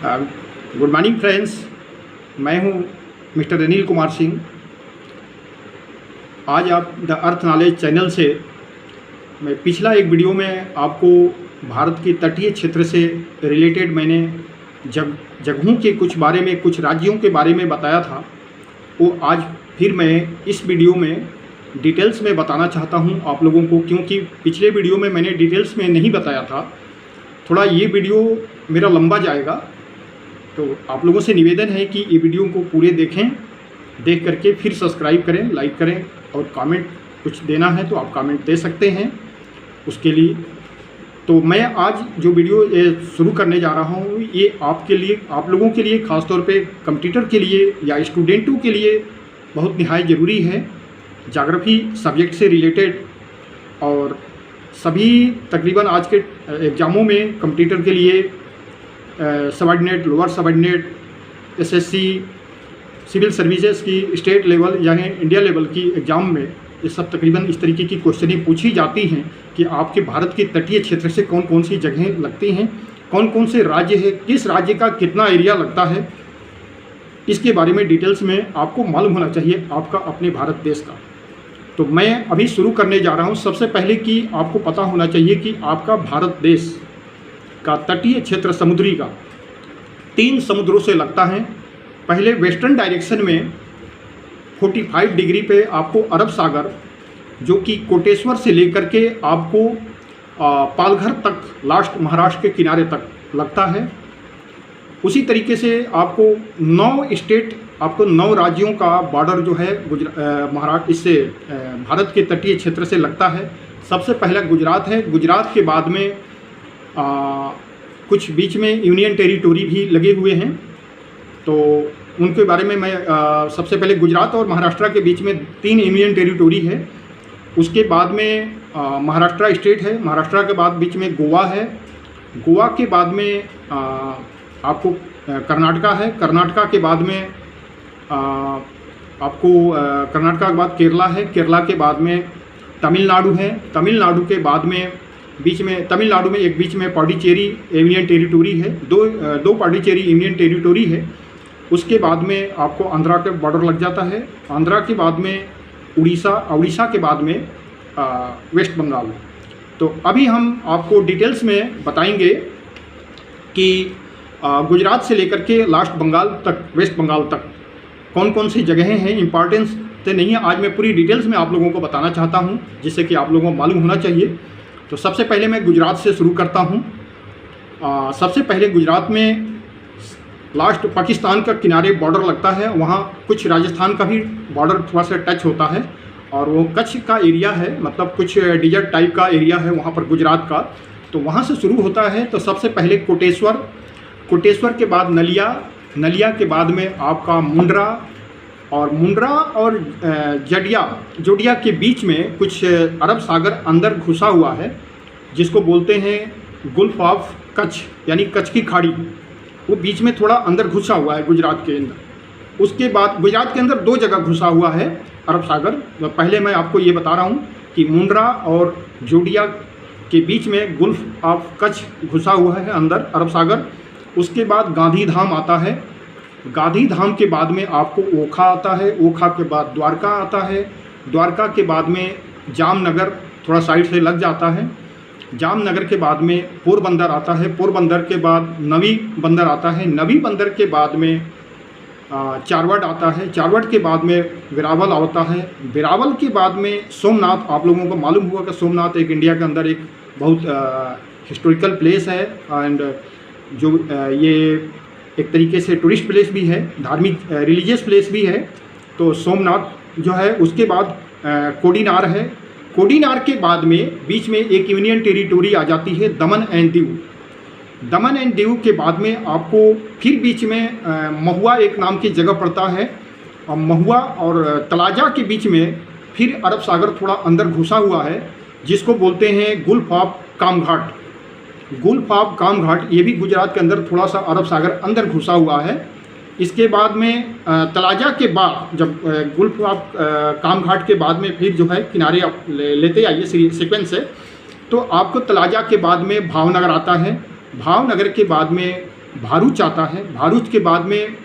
Good morning friends, मैं हूं mister Anil Kumar Singh. आज आप द अर्थ नॉलेज चैनल से मैं पिछला एक वीडियो में आपको भारत के तटीय क्षेत्र से रिलेटेड मैंने जगहों के कुछ बारे में, कुछ राज्यों के बारे में बताया था। वो आज फिर मैं इस वीडियो में डिटेल्स में बताना चाहता हूं आप लोगों को, क्योंकि पिछले वीडियो में मैंने डिटेल्स में नहीं बताया था। थोड़ा ये वीडियो मेरा लंबा जाएगा, तो आप लोगों से निवेदन है कि ये वीडियो को पूरे देखें, देख करके फिर सब्सक्राइब करें, लाइक करें और कमेंट कुछ देना है तो आप कमेंट दे सकते हैं उसके लिए। तो मैं आज जो वीडियो शुरू करने जा रहा हूँ ये आपके लिए, आप लोगों के लिए, ख़ास तौर पे कंप्यूटर के लिए या स्टूडेंटों के लिए बहुत निहायत ज़रूरी है। ज्योग्राफी सब्जेक्ट से रिलेटेड और सभी तकरीबन आज के एग्ज़ामों में कंप्यूटर के लिए subordinate, lower subordinate, SSC, civil services की स्टेट लेवल या इंडिया लेवल की एग्ज़ाम में ये सब तकरीबन इस तरीके की क्वेश्चनें पूछी जाती हैं कि आपके भारत के तटीय क्षेत्र से कौन कौन सी जगहें लगती हैं, कौन कौन से राज्य है, किस राज्य का कितना एरिया लगता है, इसके बारे में डिटेल्स में आपको मालूम होना चाहिए आपका अपने भारत देश का। तो मैं अभी शुरू करने जा रहा हूँ। सबसे पहले कि आपको पता होना चाहिए कि आपका भारत देश का तटीय क्षेत्र समुद्री का 3 समुद्रों से लगता है। पहले वेस्टर्न डायरेक्शन में 45 डिग्री पे आपको अरब सागर, जो कि कोटेश्वर से लेकर के आपको पालघर तक, लास्ट महाराष्ट्र के किनारे तक लगता है। उसी तरीके से आपको 9 स्टेट, आपको 9 राज्यों का बॉर्डर जो है महाराष्ट्र इससे भारत के तटीय क्षेत्र से लगता है। सबसे पहला गुजरात है। गुजरात के बाद में कुछ बीच में यूनियन टेरिटोरी भी लगे हुए हैं, तो उनके बारे में मैं सबसे पहले गुजरात और महाराष्ट्र के बीच में 3 यूनियन टेरिटोरी है। उसके बाद में महाराष्ट्र स्टेट है। महाराष्ट्र के बाद बीच में गोवा है। गोवा के बाद में आपको कर्नाटका है। कर्नाटका के बाद में आपको कर्नाटका के बाद केरला है। केरला के बाद में तमिलनाडु है। तमिलनाडु के बाद में बीच में, तमिलनाडु में एक बीच में पौडीचेरी यूनियन टेरिटोरी है। दो पौडीचेरी यूनियन टेरिटोरी है। उसके बाद में आपको आंध्रा के बॉर्डर लग जाता है। आंध्रा के बाद में उड़ीसा, उड़ीसा के बाद में वेस्ट बंगाल। तो अभी हम आपको डिटेल्स में बताएंगे कि गुजरात से लेकर के लास्ट बंगाल तक, वेस्ट बंगाल तक कौन कौन सी जगहें हैं। इंपॉर्टेंस से नहीं है, आज मैं पूरी डिटेल्स में आप लोगों को बताना चाहता हूं, जिससे कि आप लोगों को मालूम होना चाहिए। तो सबसे पहले मैं गुजरात से शुरू करता हूं। सबसे पहले गुजरात में लास्ट पाकिस्तान का किनारे बॉर्डर लगता है। वहाँ कुछ राजस्थान का भी बॉर्डर थोड़ा सा टच होता है, और वो कच्छ का एरिया है, मतलब कुछ डिजर्ट टाइप का एरिया है वहाँ पर गुजरात का। तो वहाँ से शुरू होता है। तो सबसे पहले कोटेश्वर, कोटेश्वर के बाद नलिया, नलिया के बाद में आपका मुंड्रा, और मुंड्रा और जोडिया के बीच में कुछ अरब सागर अंदर घुसा हुआ है, जिसको बोलते हैं गुल्फ ऑफ कच्छ, यानी कच्छ की खाड़ी। वो बीच में थोड़ा अंदर घुसा हुआ है गुजरात के अंदर। उसके बाद गुजरात के अंदर 2 जगह घुसा हुआ है अरब सागर। पहले मैं आपको ये बता रहा हूँ कि मुंड्रा और जोडिया के बीच में गुल्फ ऑफ कच्छ घुसा हुआ है अंदर अरब सागर। उसके बाद गांधी धाम आता है। गांधी धाम के बाद में आपको ओखा आता है। ओखा के बाद द्वारका आता है। द्वारका के बाद में जामनगर थोड़ा साइड से लग जाता है। जामनगर के बाद में पोरबंदर आता है। पोरबंदर के बाद नवी बंदर आता है। नवी बंदर के बाद में चारवड़ आता है। चारवड़ के बाद में वेरावल आता है। वेरावल के बाद में सोमनाथ। आप लोगों को मालूम हुआ कि सोमनाथ एक इंडिया के अंदर एक बहुत हिस्टोरिकल प्लेस है, एंड जो ये एक तरीके से टूरिस्ट प्लेस भी है, धार्मिक रिलीजियस प्लेस भी है। तो सोमनाथ जो है, उसके बाद कोडीनार है। कोडीनार के बाद में बीच में एक यूनियन टेरिटोरी आ जाती है दमन and Diu. Daman and Diu के बाद में आपको फिर बीच में महुआ एक नाम की जगह पड़ता है, और महुआ और तलाजा के बीच में फिर अरब सागर थोड़ा अंदर घुसा हुआ है, जिसको बोलते हैं गुल्फ ऑफ कामघाट। गुल्फ ऑफ कामघाट ये भी गुजरात के अंदर थोड़ा सा अरब सागर अंदर घुसा हुआ है। इसके बाद में तलाजा के बाद, जब गुल्फ ऑफ कामघाट के बाद में फिर जो है किनारे आप लेते आइए सीक्वेंस से, तो आपको तलाजा के बाद में भावनगर आता है। भावनगर के बाद में भारूच आता है, भारूच के बाद में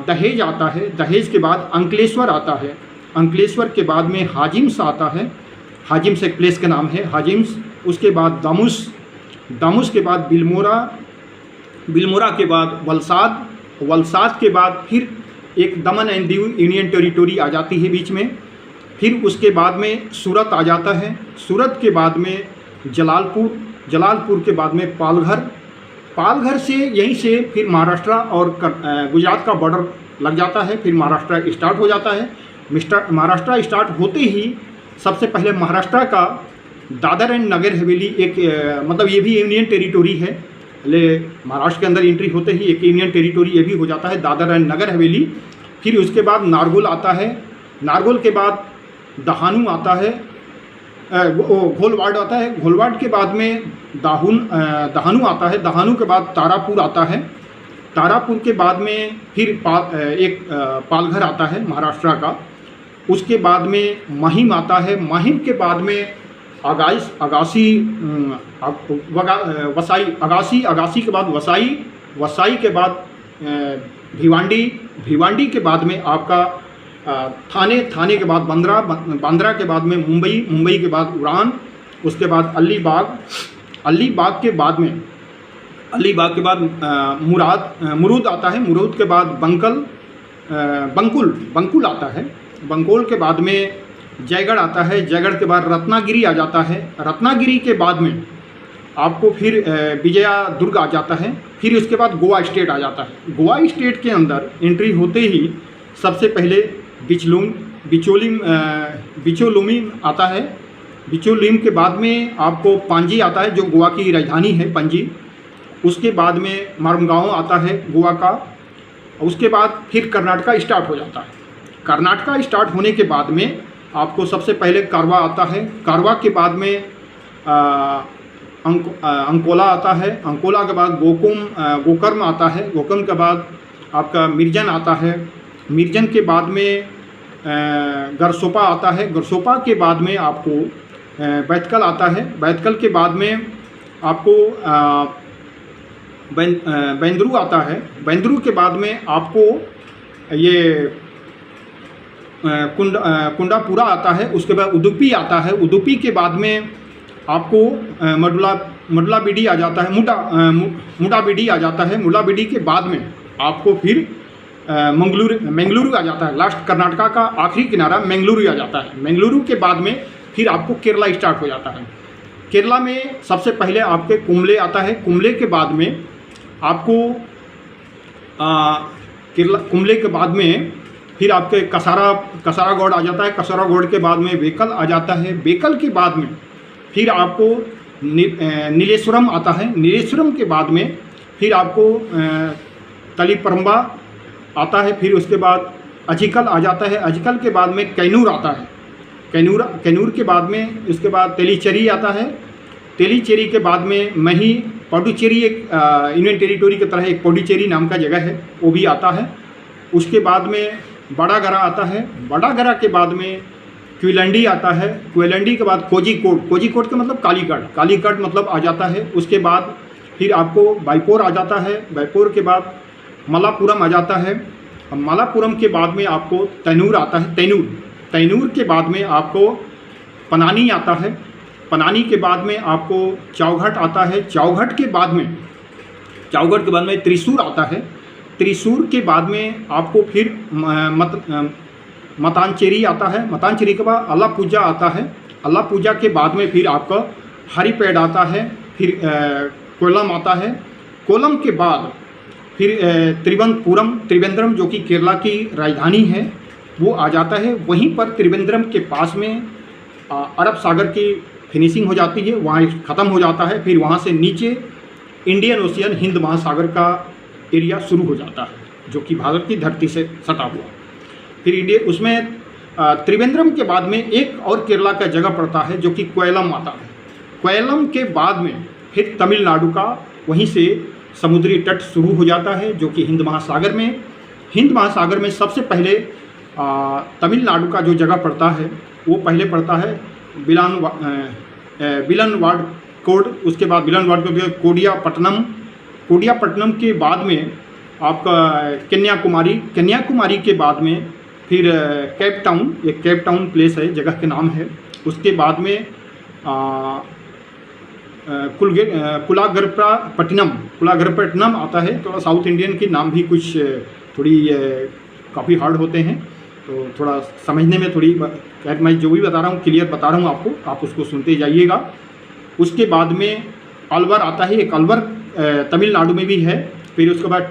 दहेज आता है, दहेज के बाद अंकलेश्वर आता है, अंकलेश्वर के बाद में हाजिम्स आता है, हाजिम्स एक प्लेस का नाम है हाजिम्स। उसके बाद दामुस, दामुस के बाद बिलमोरा, बिलमोरा के बाद वलसाद, वलसाद के बाद फिर एक दमन एंड दीव यूनियन टेरिटोरी आ जाती है बीच में। फिर उसके बाद में सूरत आ जाता है, सूरत के बाद में जलालपुर, जलालपुर के बाद में पालघर, पालघर से यहीं से फिर महाराष्ट्र और गुजरात का बॉर्डर लग जाता है। फिर महाराष्ट्र स्टार्ट हो जाता है। महाराष्ट्र स्टार्ट होते ही सबसे पहले महाराष्ट्र का दादर एंड नगर हवेली एक मतलब ये भी यूनियन टेरिटोरी है, ले महाराष्ट्र के अंदर एंट्री होते ही एक यूनियन टेरिटोरी ये भी हो जाता है, दादर एंड नगर हवेली। फिर उसके बाद नारगोल आता है, नारगोल के बाद दहानू आता है, घोलवाड़ आता है, घोलवाड़ के बाद में दहानू आता है, दहानू के बाद तारापुर आता है, तारापुर के बाद में फिर पालघर आता है महाराष्ट्र का। उसके बाद में महिम आता है, महिम के बाद में अगासी, वसाई, अगासी के बाद वसाई, वसाई के बाद भिवांडी, भिवांडी के बाद में आपका थाने, थाने के बाद बांद्रा, बांद्रा के बाद में मुंबई, मुंबई के बाद उड़ान, उसके बाद अलीबाग, अलीबाग के बाद में अलीबाग के बाद मुरूद आता है, मुरूद के बाद बंकुल, बंकुल आता है, बंकुल के बाद में जयगढ़ आता है, जयगढ़ के बाद रत्नागिरी आ जाता है, रत्नागिरी के बाद में आपको फिर विजया दुर्ग आ जाता है। फिर उसके बाद गोवा स्टेट आ जाता है। गोवा स्टेट के अंदर एंट्री होते ही सबसे पहले बिचोलुमी आता है, बिचोलिम के बाद में आपको पांजी आता है जो गोवा की राजधानी है पणजी। उसके बाद में मारमगांव आता है गोवा का। उसके बाद फिर कर्नाटका स्टार्ट हो जाता है। कर्नाटका स्टार्ट होने के बाद में आपको सबसे पहले कारवा आता है, कारवा के बाद में अंकोला आता है, अंकोला के बाद गोकर्म आता है, गोकर्म के बाद आपका मिर्जन आता है, मिर्जन के बाद में गरसोपा आता है, गरसोपा के बाद में आपको बैतकल आता है, बैतकल के बाद में आपको बेंद्रू आता है, बेंद्रू के बाद में आपको ये कुंडापुरा आता है। उसके बाद उडुपी आता है, उडुपी के बाद में आपको मुडलाबीडी आ जाता है, मुडाबीडी आ जाता है, मुडाबीडी के बाद में आपको फिर मंगलुरु आ जाता है। लास्ट कर्नाटका का आखिरी किनारा मंगलुरु आ जाता है। मंगलुरु के बाद में फिर आपको केरला स्टार्ट हो जाता है। केरला में सबसे पहले आपके कुंबले आता है, कुंबले के बाद में आपको कुंबले के बाद में फिर आपके कसारागौड़ आ जाता है, कसारागौड़ के बाद में बेकल आ जाता है, बेकल के बाद में फिर आपको नीलेश्वरम आता है, नीलेश्वरम के बाद में फिर आपको तलीपरम्बा आता है, फिर उसके बाद अजिकल आ जाता है, अजिकल के बाद में कैनूर आता है, कैनूर के बाद में उसके बाद तेलीचेरी आता है, तेलीचेरी के बाद में मही, पौडुचेरी एक यूनियन टेरिटोरी की तरह एक पौडुचेरी नाम का जगह है वो भी आता है। उसके बाद में बड़ागरा आता है, बड़ागरा के बाद में क्विलंडी आता है, क्विलंडी के बाद कोझिकोड, कोझिकोड का मतलब कालीकट, कालीकट मतलब आ जाता है। उसके बाद फिर आपको बाईपोर आ जाता है, बाईपोर के बाद मलापुरम आ जाता है, मलापुरम के बाद में आपको तैनूर आता है, तैनूर, तैनूर के बाद में आपको पनानी आता है, पनानी के बाद में आपको चौघट आता है, चौघट के बाद में त्रिशूर आता है, त्रिशूर के बाद में आपको फिर मतानचेरी आता है, मतानचेरी के बाद अल्लापूजा आता है, अल्लापूजा के बाद में फिर आपका हरिपेड आता है, फिर कोलम आता है, कोलम के बाद फिर त्रिवेंद्रम जो कि केरला की राजधानी है वो आ जाता है। वहीं पर त्रिवेंद्रम के पास में अरब सागर की फिनिशिंग हो जाती है, वहाँ ख़त्म हो जाता है। फिर वहाँ से नीचे इंडियन ओशियन, हिंद महासागर का एरिया शुरू हो जाता है जो कि भारत की धरती से सटा हुआ। फिर इंडिया उसमें त्रिवेंद्रम के बाद में एक और केरला का जगह पड़ता है जो कि कोयलम आता है। कोयलम के बाद में फिर तमिलनाडु का वहीं से समुद्री तट शुरू हो जाता है जो कि हिंद महासागर में सबसे पहले तमिलनाडु का जो जगह पड़ता है वो पहले पड़ता है बिलानवाड कोड, उसके बाद बिलानवाड कोडियापट्टनम, कोडियापट्टनम के बाद में आपका कन्याकुमारी के बाद में फिर केप टाउन, एक केप टाउन प्लेस है, जगह के नाम है। उसके बाद में कुलागरपट्टनम आता है। थोड़ा साउथ इंडियन के नाम भी कुछ थोड़ी काफ़ी हार्ड होते हैं, तो थोड़ा समझने में थोड़ी, मैं जो भी बता रहा हूँ क्लियर बता रहा हूँ आपको, आप उसको सुनते जाइएगा। उसके बाद में अलवर आता है, एक अलवर तमिलनाडु में भी है। फिर उसके बाद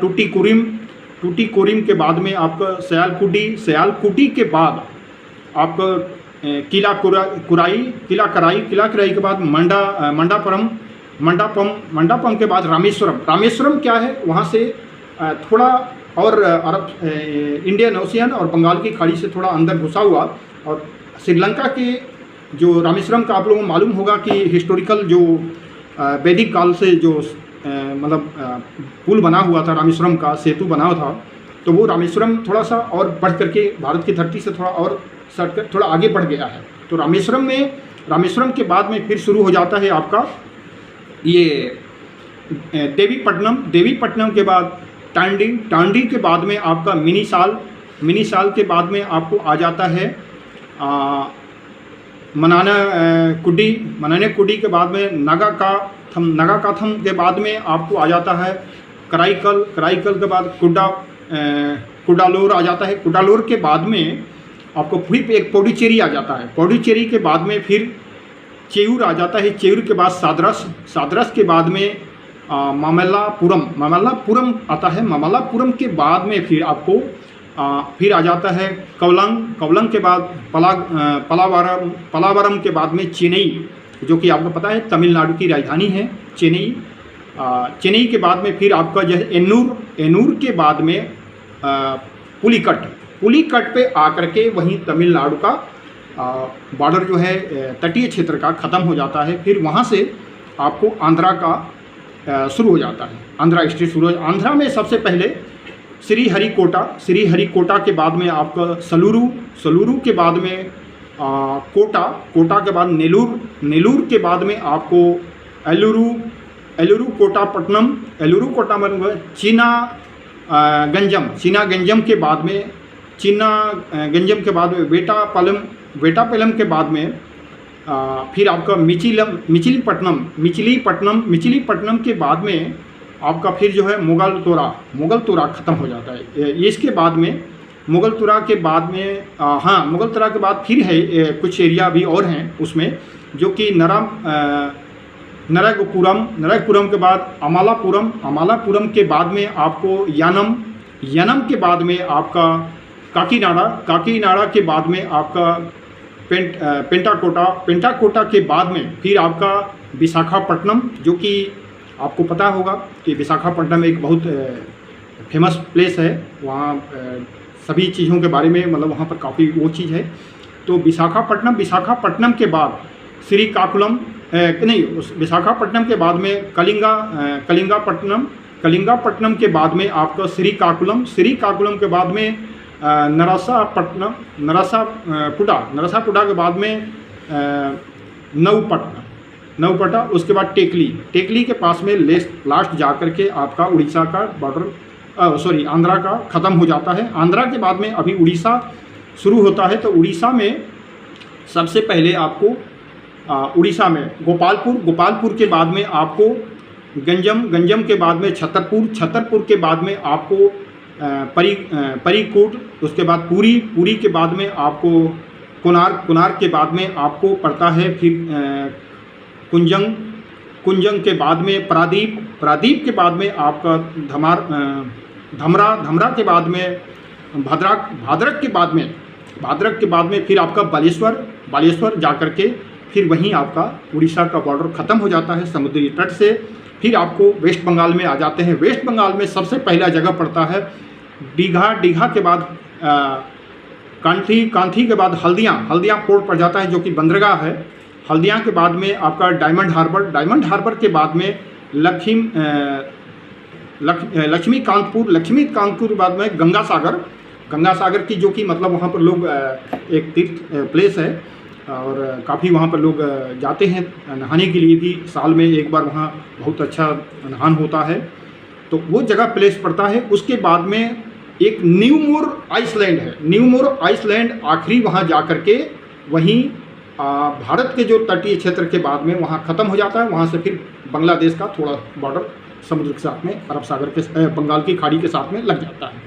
टूटीकोरिन के बाद में आपका सयालकुटी के बाद आपका किला कराई के बाद मंडापम के बाद रामेश्वरम क्या है, वहाँ से थोड़ा और अरब इंडियन ओशियन और बंगाल की खाड़ी से थोड़ा अंदर घुसा हुआ। और श्रीलंका के जो रामेश्वरम का आप लोगों को मालूम होगा कि हिस्टोरिकल जो वैदिक काल से जो मतलब पुल बना हुआ था, रामेश्वरम का सेतु बना हुआ था, तो वो रामेश्वरम थोड़ा सा और बढ़ करके भारत की धरती से थोड़ा और सटकर थोड़ा आगे बढ़ गया है। तो रामेश्वरम के बाद में फिर शुरू हो जाता है आपका ये देवीपट्टनम के बाद टांडी के बाद में आपका मिनी साल के बाद में आपको आ जाता है मनाने कुडी के बाद में नागाकाथम के बाद में आपको आ जाता है कराईकल के बाद कुडालोर आ जाता है। कुडालोर के बाद में आपको फिर एक पौडीचेरी आ जाता है। पौडीचेरी के बाद में फिर चेयूर आ जाता है। चेयूर के बाद सादरस के बाद में मामल्लापुरम आता है। मामल्लापुरम के बाद में फिर आपको फिर आ जाता है कवलंग के बाद पलावरम के बाद में चेन्नई, जो कि आपको पता है तमिलनाडु की राजधानी है चेन्नई के बाद में फिर आपका जो है एन्नूर के बाद में पुलिकट पे आकर के वहीं तमिलनाडु का बॉर्डर जो है तटीय क्षेत्र का ख़त्म हो जाता है। फिर वहाँ से आपको आंध्रा का शुरू हो जाता है, आंध्रा स्टेट शुरू हो। आंध्रा में सबसे पहले श्रीहरिकोटा के बाद में आपका सलूरू के बाद में कोटा के बाद नेलूर के बाद में आपको एलुरू कोटापट्टनम चीना गंजम के बाद में वेटापलम के बाद में फिर आपका मिचिलीपट्टनम के बाद में आपका फिर जो है मुगलतोरा ख़त्म हो जाता है। इसके बाद में मुगलतोरा के बाद फिर है कुछ एरिया भी और हैं उसमें, जो कि नरगपुरम के बाद अमालापुरम के बाद में आपको यानम के बाद में आपका काकीनाडा के बाद में आपका पेंटाकोटा के बाद में फिर आपका विशाखापट्टनम, जो कि आपको पता होगा कि विशाखापट्टनम एक बहुत फेमस प्लेस है। वहाँ सभी चीज़ों के बारे में मतलब वहाँ पर काफ़ी वो चीज़ है। तो विशाखापट्टनम के बाद विशाखापट्टनम के बाद में कलिंगापट्टनम के बाद में आपका श्रीकाकुलम के बाद में नरसापुटा के बाद में नवपटा, उसके बाद टेकली के पास में लास्ट जा कर के आपका उड़ीसा का बॉर्डर आंध्रा का ख़त्म हो जाता है। आंध्रा के बाद में अभी उड़ीसा शुरू होता है। तो उड़ीसा में सबसे पहले आपको उड़ीसा में गोपालपुर के बाद में आपको गंजम के बाद में छतरपुर के बाद में आपको परीकूट, उसके बाद पुरी के बाद में आपको कोणार्क के बाद में आपको पड़ता है फिर कुंजंग के बाद में प्रादीप के बाद में आपका धमरा के बाद में भाद्रक के बाद में फिर आपका बालेश्वर जा कर के फिर वहीं आपका उड़ीसा का बॉर्डर ख़त्म हो जाता है समुद्री तट से। फिर आपको वेस्ट बंगाल में आ जाते हैं। वेस्ट बंगाल में सबसे पहला जगह पड़ता है दीघा के बाद कांथी के बाद हल्दिया पोर्ट पड़ जाता है, जो कि बंदरगाह है। हल्दिया के बाद में आपका डायमंड हार्बर के बाद में लक्ष्मीकांतपुर के बाद में गंगा सागर की, जो कि मतलब वहाँ पर लोग एक तीर्थ प्लेस है और काफ़ी वहाँ पर लोग जाते हैं नहाने के लिए भी। साल में एक बार वहाँ बहुत अच्छा नहान होता है। तो वो जगह प्लेस पड़ता है। उसके बाद में एक न्यूमोर आइसलैंड है। न्यूमोर आइसलैंड आखिरी वहाँ जा कर के वहीं भारत के जो तटीय क्षेत्र के बाद में वहाँ ख़त्म हो जाता है। वहाँ से फिर बांग्लादेश का थोड़ा बॉर्डर समुद्र के साथ में, अरब सागर के बंगाल की खाड़ी के साथ में लग जाता है।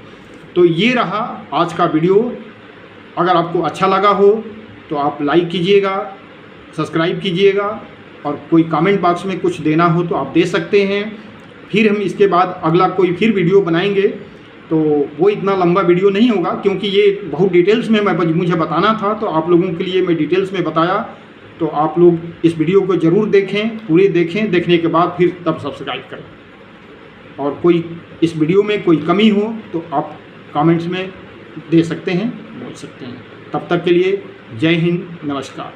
तो ये रहा आज का वीडियो। अगर आपको अच्छा लगा हो तो आप लाइक कीजिएगा, सब्सक्राइब कीजिएगा, और कोई कमेंट बॉक्स में कुछ देना हो तो आप दे सकते हैं। फिर हम इसके बाद अगला कोई फिर वीडियो बनाएंगे, तो वो इतना लंबा वीडियो नहीं होगा, क्योंकि ये बहुत डिटेल्स में मुझे बताना था, तो आप लोगों के लिए मैं डिटेल्स में बताया। तो आप लोग इस वीडियो को ज़रूर देखें, पूरे देखें, देखने के बाद फिर तब सब्सक्राइब करें। और कोई इस वीडियो में कोई कमी हो तो आप कमेंट्स में दे सकते हैं, बोल सकते हैं। तब तक के लिए जय हिंद, नमस्कार।